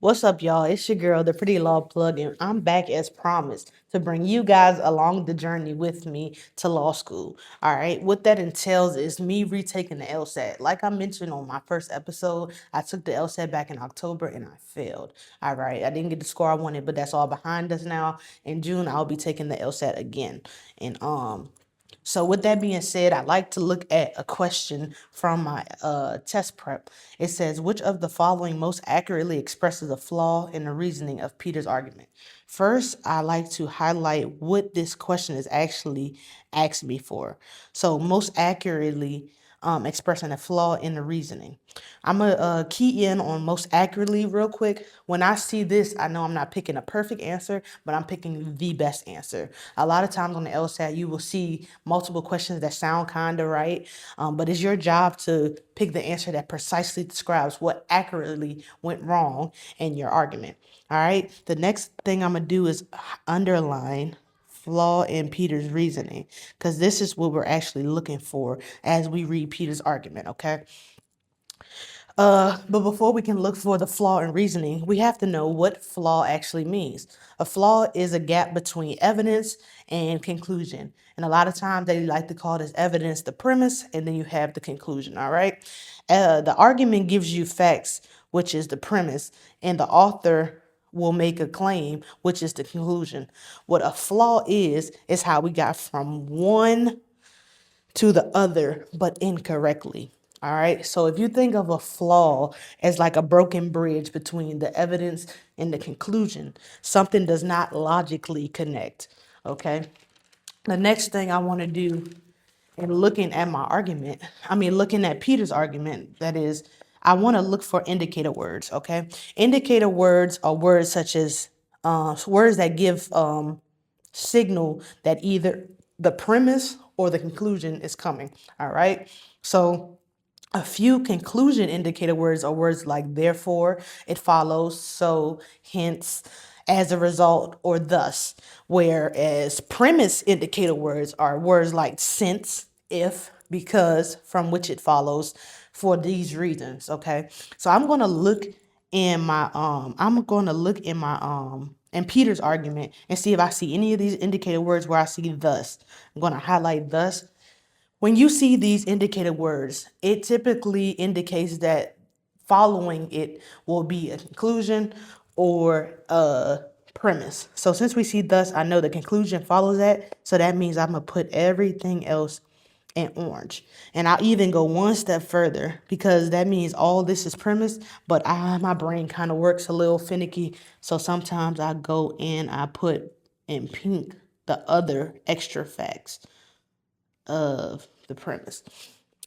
What's up, y'all? It's your girl, the Pretty Law Plug, and I'm back as promised to bring you guys along the journey with me to law school. All right, what that entails is me retaking the LSAT. Like I mentioned on my first episode, I took the LSAT back in October and I failed. All right, I didn't get the score I wanted, but that's all behind us now. In June, I'll be taking the LSAT again, and so with that being said, I like to look at a question from my test prep. It says, which of the following most accurately expresses a flaw in the reasoning of Peter's argument? First, I like to highlight what this question is actually asked me for. So most accurately expressing a flaw in the reasoning. I'm going to key in on most accurately real quick. When I see this, I know I'm not picking a perfect answer, but I'm picking the best answer. A lot of times on the LSAT, you will see multiple questions that sound kind of right, but it's your job to pick the answer that precisely describes what accurately went wrong in your argument. All right, the next thing I'm going to do is underline flaw in Peter's reasoning, because this is what we're actually looking for as we read Peter's argument, okay? But before we can look for the flaw in reasoning, we have to know what flaw actually means. A flaw is a gap between evidence and conclusion. And a lot of times they like to call this evidence the premise, and then you have the conclusion, all right? The argument gives you facts, which is the premise, and the author will make a claim, which is the conclusion. What a flaw is how we got from one to the other, but incorrectly. All right. So if you think of a flaw as like a broken bridge between the evidence and the conclusion, something does not logically connect. Okay. The next thing I want to do in looking at my argument, looking at Peter's argument, that is, I want to look for indicator words. Okay. Indicator words are words such as words that give signal that either the premise or the conclusion is coming. All right. So a few conclusion indicator words are words like therefore, it follows, so, hence, as a result, or thus. Whereas premise indicator words are words like since, if, because, from which it follows, for these reasons. Okay. So I'm gonna look in Peter's argument and see if I see any of these indicator words where I see thus. I'm gonna highlight thus. When you see these indicated words, it typically indicates that following it will be a conclusion or a premise. So since we see thus, I know the conclusion follows that. So that means I'm going to put everything else in orange. And I'll even go one step further because that means all this is premise, but my brain kind of works a little finicky. So sometimes I go in, I put in pink the other extra facts of the premise.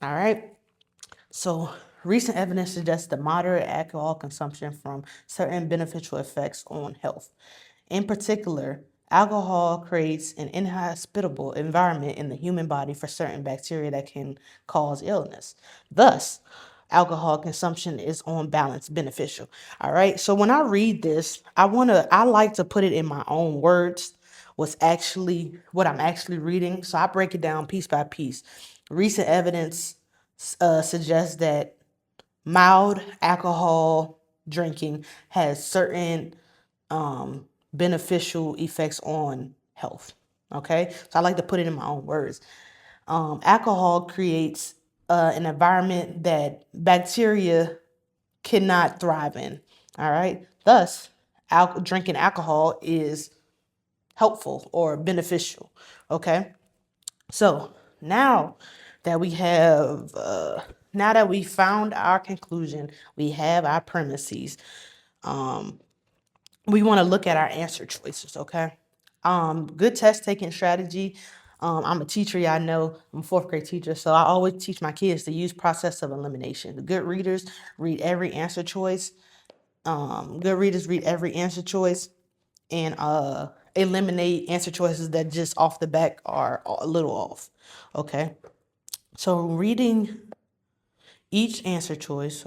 All right. So recent evidence suggests that moderate alcohol consumption from certain beneficial effects on health. In particular, alcohol creates an inhospitable environment in the human body for certain bacteria that can cause illness. Thus, alcohol consumption is on balance beneficial. All right. So when I read this, I like to put it in my own words, what I'm actually reading. So I break it down piece by piece. Recent evidence suggests that mild alcohol drinking has certain beneficial effects on health. Okay, so I like to put it in my own words. Alcohol creates an environment that bacteria cannot thrive in. All right, thus, drinking alcohol is helpful or beneficial. Okay, so now that we have, now that we found our conclusion, we have our premises. We want to look at our answer choices, okay? Good test taking strategy. I'm a teacher, y'all know. I'm a fourth grade teacher, so I always teach my kids to use process of elimination. The good readers read every answer choice. Good readers read every answer choice and eliminate answer choices that just off the back are a little off, okay? So reading each answer choice,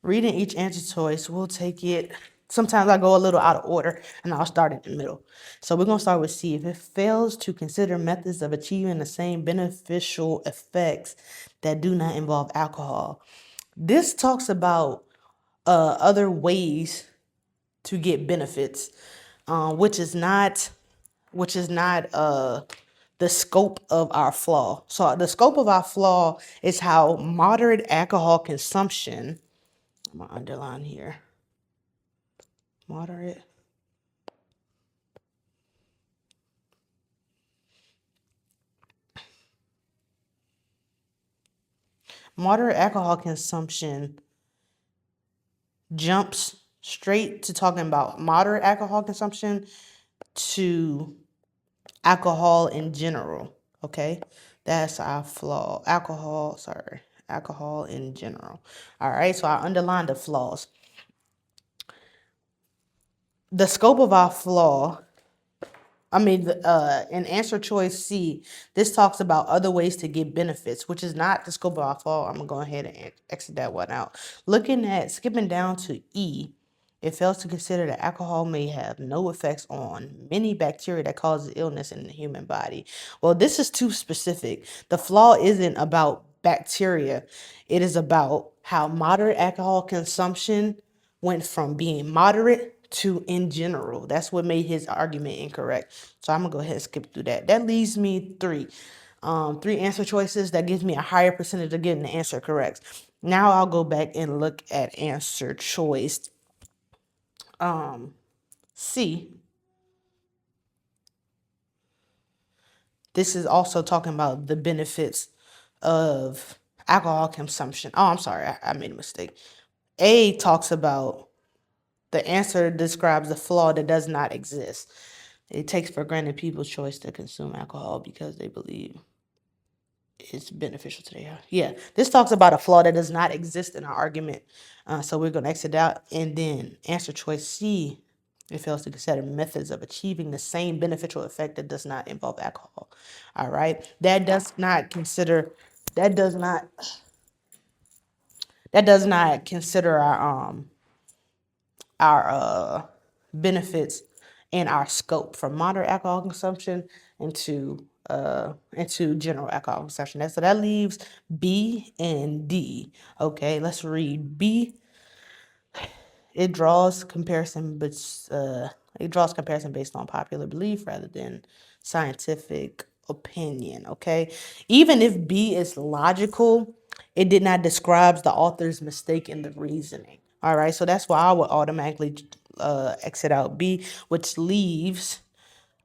reading each answer choice, we'll take it. Sometimes I go a little out of order and I'll start in the middle. So we're going to start with C. If it fails to consider methods of achieving the same beneficial effects that do not involve alcohol, This talks about other ways to get benefits, which is not the scope of our flaw. So the scope of our flaw is how moderate alcohol consumption, I'm gonna underline here, moderate alcohol consumption jumps straight to talking about moderate alcohol consumption to alcohol in general. Okay, that's our flaw. Alcohol in general. All right, so I underlined the flaws. The scope of our flaw, in answer choice C, this talks about other ways to get benefits, which is not the scope of our flaw. I'm gonna go ahead and exit that one out. Skipping down to E, it fails to consider that alcohol may have no effects on many bacteria that causes illness in the human body. Well, this is too specific. The flaw isn't about bacteria. It is about how moderate alcohol consumption went from being moderate to in general. That's what made his argument incorrect. So I'm gonna go ahead and skip through that. That leaves me three answer choices. That gives me a higher percentage of getting the answer correct. Now I'll go back and look at answer choice C. This is also talking about the benefits of alcohol consumption. Oh, I'm sorry, I made a mistake. A talks about the answer describes the flaw that does not exist. It takes for granted people's choice to consume alcohol because they believe it's beneficial to their health. Yeah, this talks about a flaw that does not exist in our argument. So we're going to exit out. And then answer choice C, it fails to consider methods of achieving the same beneficial effect that does not involve alcohol. All right. That does not consider our benefits and our scope from moderate alcohol consumption into general alcohol consumption. So that leaves B and D. Okay, let's read B. It draws comparison, but based on popular belief rather than scientific opinion. Okay, even if B is logical, it did not describe the author's mistake in the reasoning. All right, so that's why I would automatically exit out B, which leaves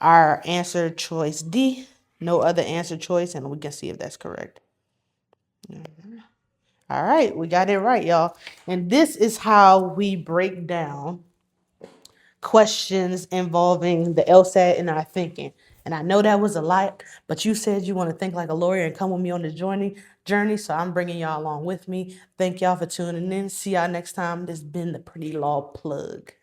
our answer choice D. No other answer choice, and we can see if that's correct. All right, we got it right, y'all. And this is how we break down questions involving the LSAT and our thinking. And I know that was a lot, but you said you want to think like a lawyer and come with me on the journey. So I'm bringing y'all along with me. Thank y'all for tuning in. See y'all next time. This has been the Pretty Law Plug.